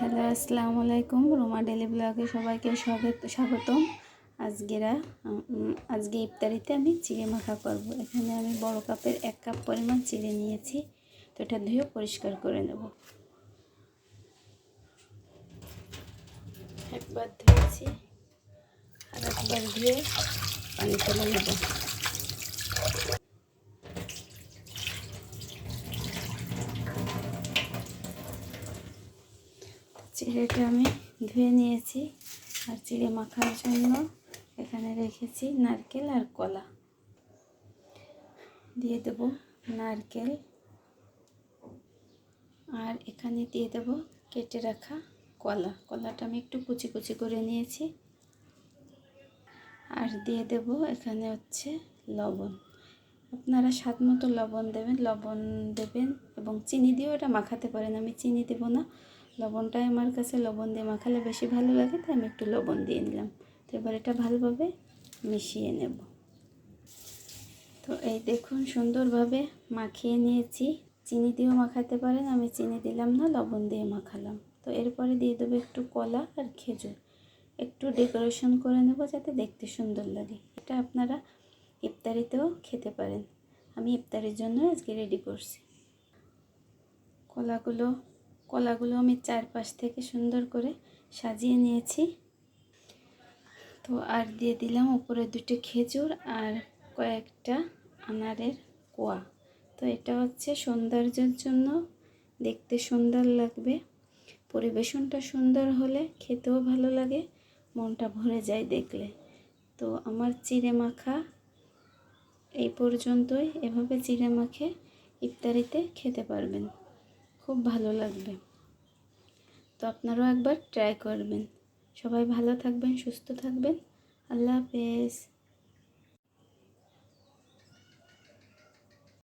Hello, আসসালামু আলাইকুম। Ruma daily ব্লগে সবাইকে স্বাগতম। আজকে ইফতারিতে আমি চিড়ে মাখা করব। এখানে আমি বড় কাপের 1 কাপ পরিমাণ চিড়ে নিয়েছি। তো এটা ধুয়ে পরিষ্কার করে নেব। একবার ধুয়েছি আর একবার ধুয়ে পানি ফেলে নেব। চিড়েটা আমি ধুয়ে নিয়েছি আর চিড়ে মাখার জন্য এখানে রেখেছি নারকেল আর কলা। দিয়ে দেব নারকেল আর এখানে দিয়ে দেব কেটে রাখা কলাটা আমি একটু কুচি কুচি করে নিয়েছি। আর দিয়ে দেব এখানে হচ্ছে লবণ। আপনারা স্বাদ মতো লবণ দেবেন এবং চিনি দিয়েও এটা মাখাতে পারেন। আমি চিনি দেব না, লবণটাই আমার কাছে লবণ দিয়ে মাখালে বেশি ভালো লাগে, তাই আমি একটু লবণ দিয়ে নিলাম। তো এবার এটা ভালোভাবে মিশিয়ে নেব। তো এই দেখুন সুন্দরভাবে মাখিয়ে নিয়েছি। চিনি দিয়েও মাখাতে পারেন, আমি চিনি দিলাম না, লবণ দিয়ে মাখালাম। তো এরপরে দিয়ে দেবো একটু কলা আর খেজুর। একটু ডেকোরেশন করে নেব যাতে দেখতে সুন্দর লাগে। এটা আপনারা ইফতারিতেও খেতে পারেন। আমি ইফতারির জন্য আজকে রেডি করছি। কলাগুলো আমি চারপাশ থেকে সুন্দর করে সাজিয়ে নিয়েছি। তো আর দিয়ে দিলাম উপরে 2টি খেজুর আর কয়েকটা আনারের কোয়া। তো এটা হচ্ছে সৌন্দর্যের জন্য, দেখতে সুন্দর লাগবে। পরিবেশনটা সুন্দর হলে খেতেও ভালো লাগে, মনটা ভরে যায় দেখলে। তো আমার চিড়ে মাখা এই পর্যন্তই। এভাবে চিড়ে মাখে ইফতারিতে খেতে পারবেন, খুব ভালো লাগবে। তো আপনারাও একবার ট্রাই করবেন। সবাই ভালো থাকবেন, সুস্থ থাকবেন। আল্লাহ হাফেজ।